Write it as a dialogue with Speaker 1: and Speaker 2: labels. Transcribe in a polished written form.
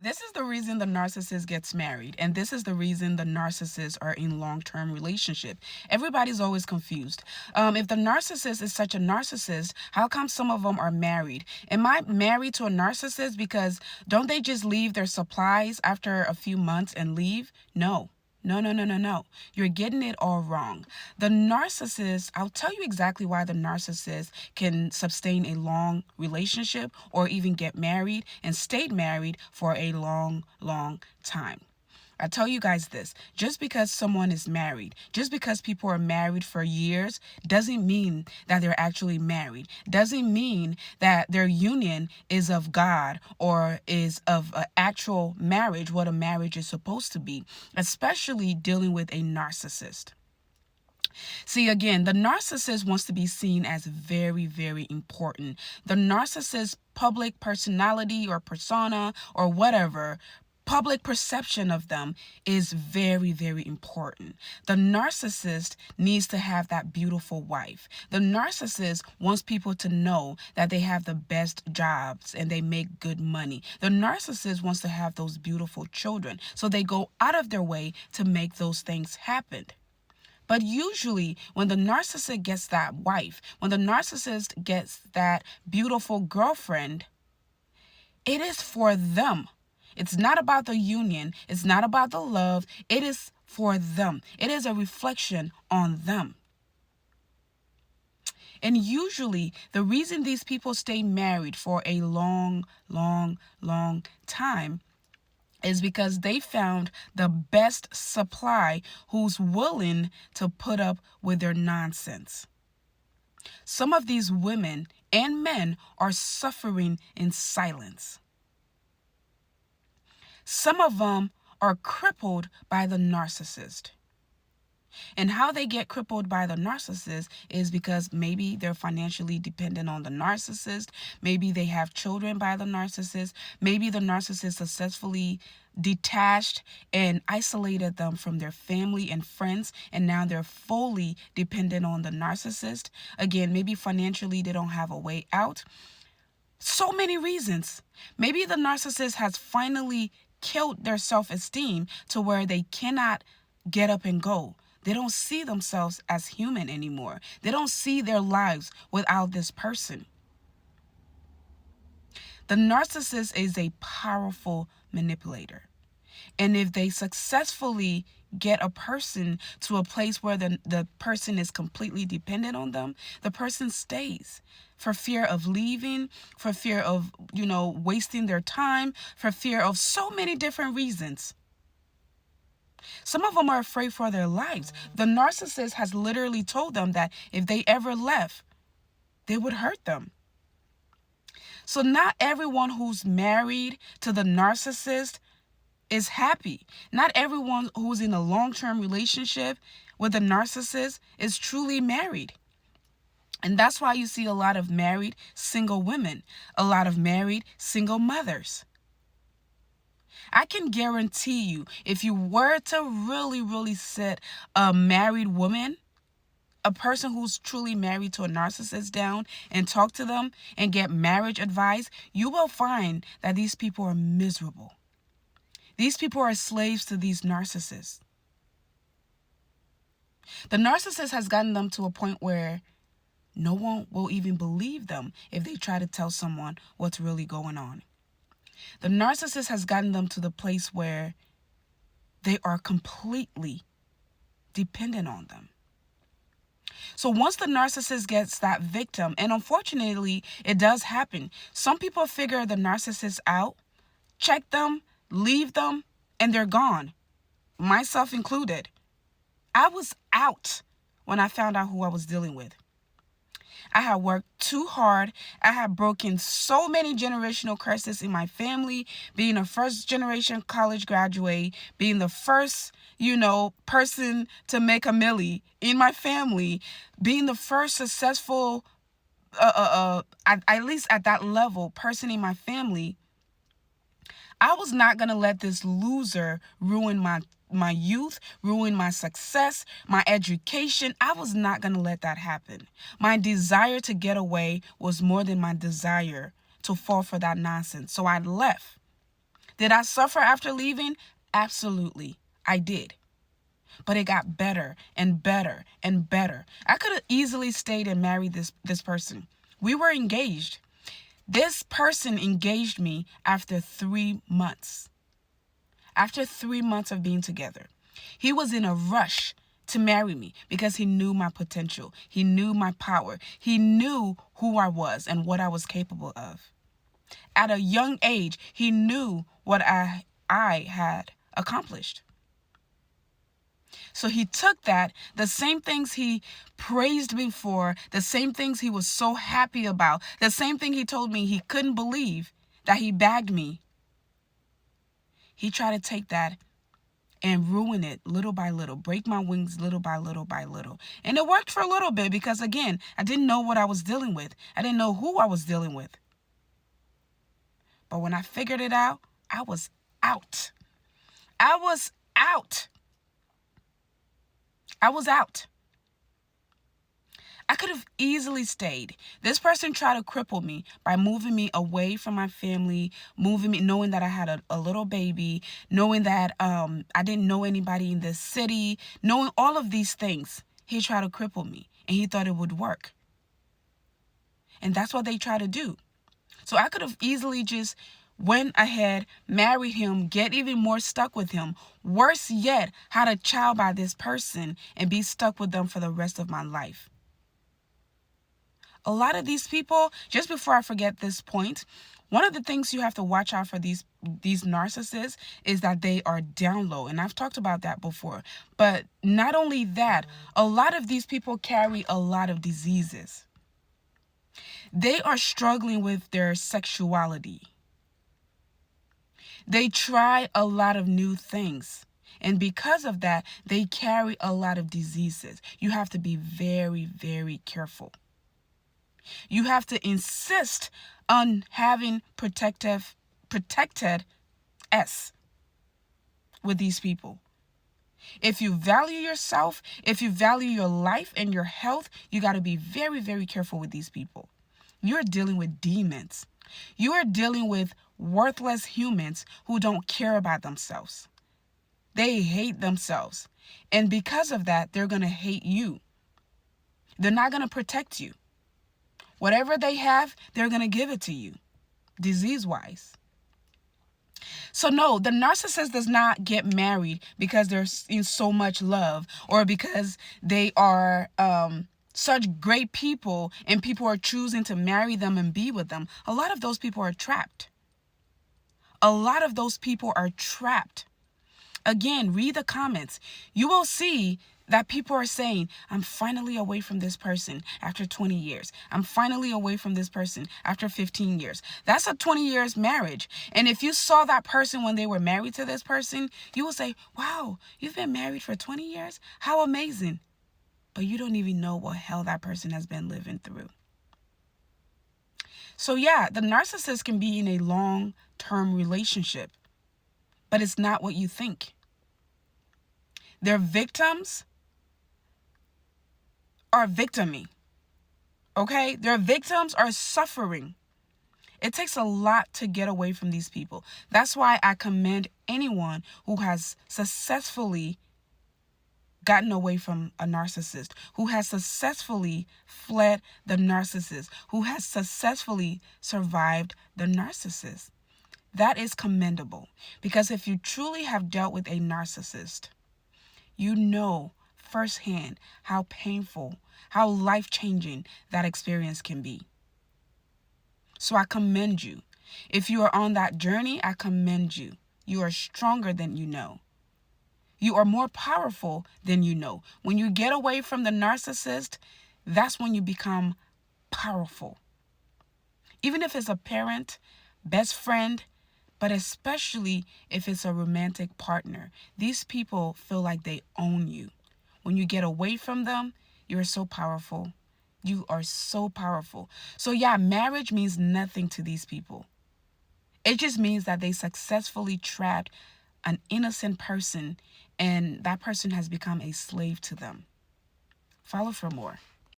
Speaker 1: This is the reason the narcissist gets married, and this is the reason the narcissists are in long-term relationship. Everybody's always confused. If the narcissist is such a narcissist, how come some of them are married? Am I married to a narcissist because don't they just leave their supplies after a few months and leave? No. No, no, no, no, no. You're getting it all wrong. The narcissist, I'll tell you exactly why the narcissist can sustain a long relationship or even get married and stay married for a long, long time. I tell you guys this, just because someone is married, just because people are married for years, doesn't mean that they're actually married. Doesn't mean that their union is of God or is of an actual marriage, what a marriage is supposed to be, especially dealing with a narcissist. See, again, the narcissist wants to be seen as very, very important. The narcissist public personality or persona or whatever, public perception of them is very, very important. The narcissist needs to have that beautiful wife. The narcissist wants people to know that they have the best jobs and they make good money. The narcissist wants to have those beautiful children, so they go out of their way to make those things happen. But usually, when the narcissist gets that wife, when the narcissist gets that beautiful girlfriend, it is for them. It's not about the union. It's not about the love. It is for them. It is a reflection on them. And usually, the reason these people stay married for a long, long, long time is because they found the best supply who's willing to put up with their nonsense. Some of these women and men are suffering in silence. Some of them are crippled by the narcissist. And how they get crippled by the narcissist is because maybe they're financially dependent on the narcissist. Maybe they have children by the narcissist. Maybe the narcissist successfully detached and isolated them from their family and friends, and now they're fully dependent on the narcissist. Again, maybe financially they don't have a way out. So many reasons. Maybe the narcissist has finally killed their self-esteem to where they cannot get up and go. They don't see themselves as human anymore. They don't see their lives without this person. The narcissist is a powerful manipulator. And if they successfully get a person to a place where the person is completely dependent on them, the person stays for fear of leaving, for fear of, wasting their time, for fear of so many different reasons. Some of them are afraid for their lives. The narcissist has literally told them that if they ever left, they would hurt them. So not everyone who's married to the narcissist is happy. Not everyone who's in a long-term relationship with a narcissist is truly married. And that's why you see a lot of married single women, a lot of married single mothers. I can guarantee you, if you were to really, really sit a married woman, a person who's truly married to a narcissist down and talk to them and get marriage advice, you will find that these people are miserable. These people are slaves to these narcissists. The narcissist has gotten them to a point where no one will even believe them if they try to tell someone what's really going on. The narcissist has gotten them to the place where they are completely dependent on them. So once the narcissist gets that victim, and unfortunately, it does happen, some people figure the narcissist out, check them, leave them, and they're gone, myself included. I was out when I found out who I was dealing with. I had worked too hard. I had broken so many generational curses in my family, being a first-generation college graduate, being the first, person to make a milli in my family, being the first successful, at least at that level, person in my family. I was not going to let this loser ruin my youth, ruin my success, my education. I was not going to let that happen. My desire to get away was more than my desire to fall for that nonsense. So I left. Did I suffer after leaving? Absolutely, I did. But it got better and better and better. I could have easily stayed and married this person. We were engaged. This person engaged me after 3 months. After 3 months of being together. He was in a rush to marry me because he knew my potential. He knew my power. He knew who I was and what I was capable of. At a young age, he knew what I had accomplished. So he took that, the same things he praised me for, the same things he was so happy about, the same thing he told me he couldn't believe that he bagged me. He tried to take that and ruin it little by little, break my wings little by little by little. And it worked for a little bit because, again, I didn't know what I was dealing with. I didn't know who I was dealing with. But when I figured it out, I was out. I was out. I was out. I could have easily stayed. This person tried to cripple me by moving me away from my family, moving me, knowing that I had a little baby, knowing that I didn't know anybody in this city, knowing all of these things. He tried to cripple me, and he thought it would work. And that's what they try to do. So I could have easily just went ahead, married him, get even more stuck with him. Worse yet, had a child by this person and be stuck with them for the rest of my life. A lot of these people, just before I forget this point, one of the things you have to watch out for these narcissists is that they are down low. And I've talked about that before. But not only that, a lot of these people carry a lot of diseases. They are struggling with their sexuality. They try a lot of new things. And because of that, they carry a lot of diseases. You have to be very, very careful. You have to insist on having protected S with these people. If you value yourself, if you value your life and your health, you got to be very, very careful with these people. You're dealing with demons. You are dealing with worthless humans who don't care about themselves. They hate themselves. And because of that, they're going to hate you. They're not going to protect you. Whatever they have, they're going to give it to you, disease-wise. So no, the narcissist does not get married because they're in so much love or because they are such great people and people are choosing to marry them and be with them. A lot of those people are trapped. A lot of those people are trapped. Again, read the comments. You will see that people are saying, I'm finally away from this person after 20 years. I'm finally away from this person after 15 years. That's a 20 years marriage. And if you saw that person when they were married to this person, you will say, wow, you've been married for 20 years? How amazing. But you don't even know what hell that person has been living through. So yeah, the narcissist can be in a long-term relationship, but it's not what you think. Their victims are victiming, okay? Their victims are suffering. It takes a lot to get away from these people. That's why I commend anyone who has successfully gotten away from a narcissist, who has successfully fled the narcissist, who has successfully survived the narcissist. That is commendable, because if you truly have dealt with a narcissist, you know firsthand how painful, how life-changing that experience can be. So I commend you. If you are on that journey, I commend you. You are stronger than you know. You are more powerful than you know. When you get away from the narcissist, that's when you become powerful. Even if it's a parent, best friend, but especially if it's a romantic partner, these people feel like they own you. When you get away from them, you're so powerful. You are so powerful. So yeah, marriage means nothing to these people. It just means that they successfully trapped an innocent person and that person has become a slave to them. Follow for more.